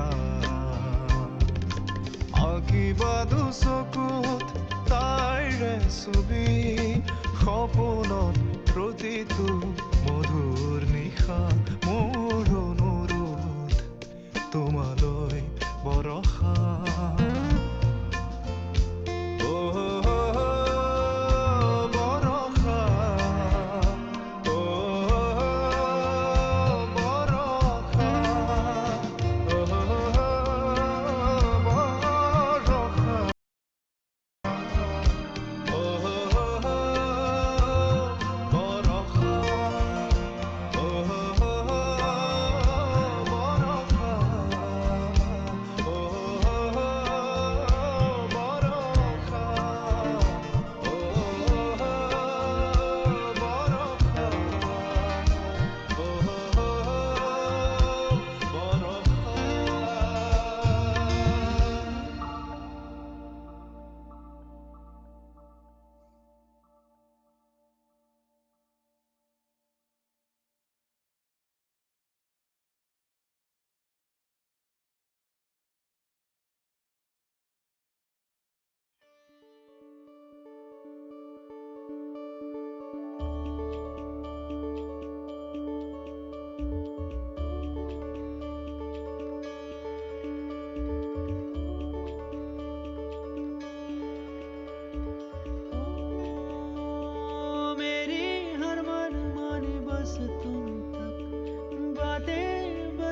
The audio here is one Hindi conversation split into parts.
দেখা আঁকিবা দুচকুত তাইৰে ছবি সপোনত প্ৰতিটো মধুৰ নিশা মোৰ অনুৰোধ তোমালৈ বৰষা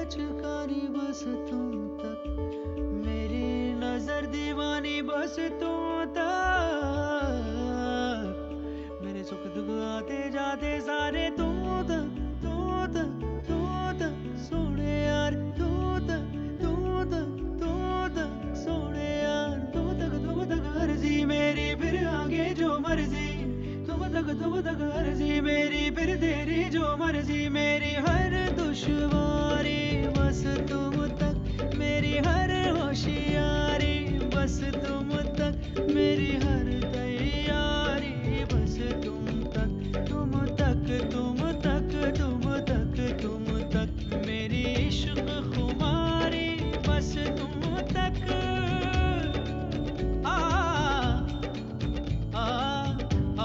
चुकानी बस तुम तक मेरी नजर दीवानी बस तुम तक मेरे सुख दुख आते जाते सारे तुम तक सोने यार तू तक सोने यार तुम तक अर्जी मेरी फिर आगे जो मर्जी तुम तक अर्जी मेरी फिर तेरी जो मर्जी मेरी हर दुश्वारी बस तुम तक मेरी हर होशियारी बस तुम तक मेरी हर तैयारी बस तुम तक मेरी इश्क खुमारी बस तुम तक आ आ आ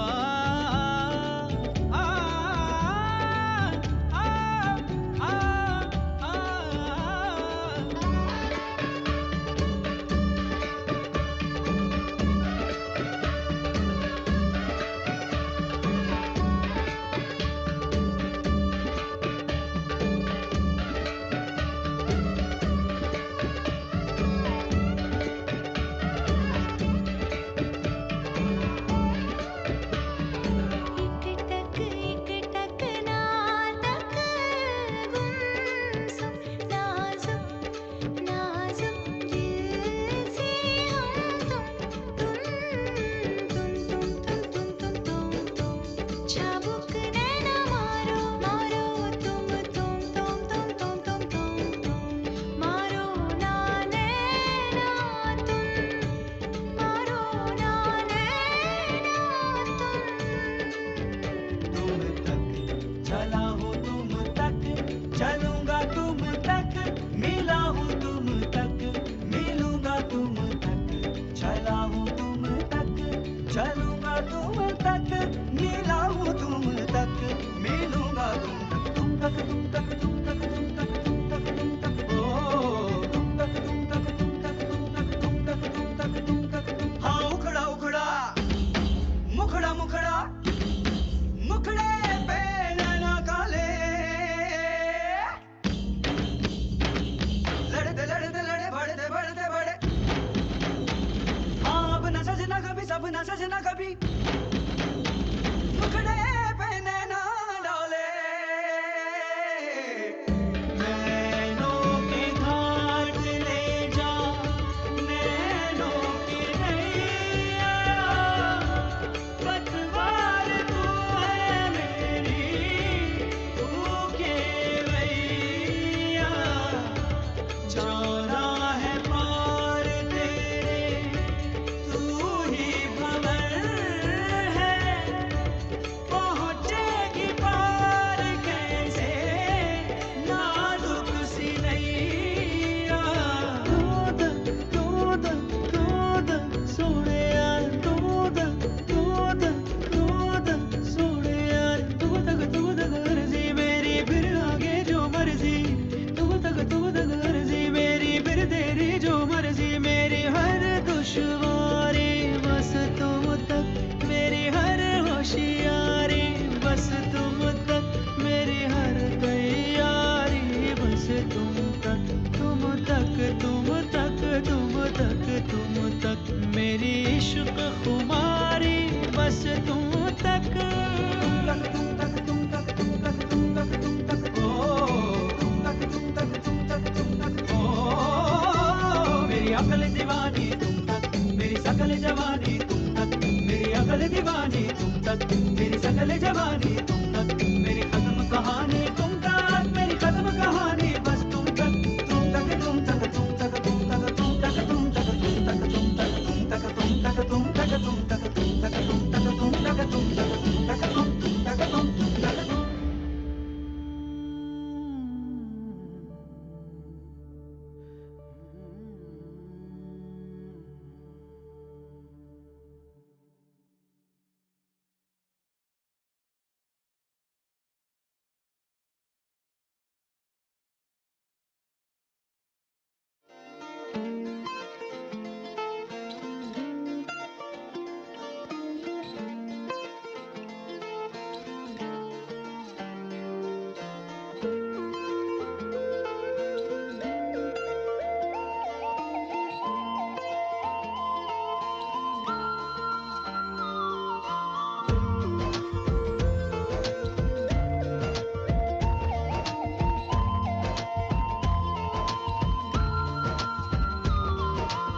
सकल जवानी तुम तक, मेरी अकल दीवानी तुम तक, मेरी सकल जवानी तुम तक, मेरी खत्म कहानी तुम तक, मेरी खत्म कहानी बस तुम तक, तुम तक तुम तक तुम तक तुम तक तुम तक तुम तक तुम तक तुम तक तुम तक तुम तक तुम तक तुम तक तुम तक तुम तक तुम तक तुम तक तुम तक तुम तक तुम तक तुम।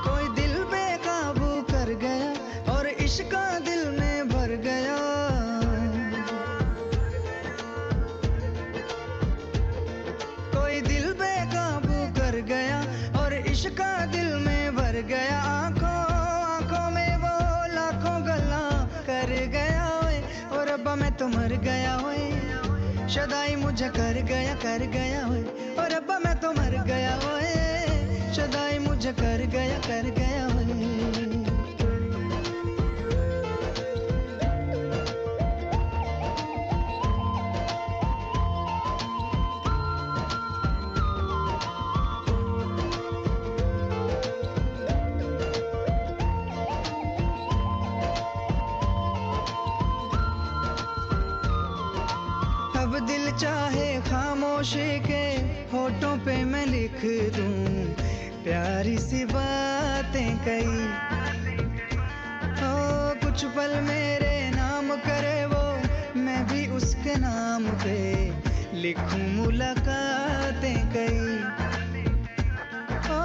कोई दिल बेकाबू कर गया और इश्क दिल में भर गया। कोई दिल बेकाबू कर गया और इश्क दिल में भर गया। आंखों आंखों में वो लाखों गल्ला कर गया ओए, और रब्बा मैं तो मर गया ओए। शदाई मुझे कर गया ओए, और रब्बा मैं तो मर गया ओए। शदाई मुझे कर गया ओए। अब दिल चाहे खामोशी के होठों पे मैं लिख दूं प्यारी सी बातें कई। ओ कुछ पल मेरे नाम करे वो, मैं भी उसके नाम पे लिखूं मुलाकातें कई। ओ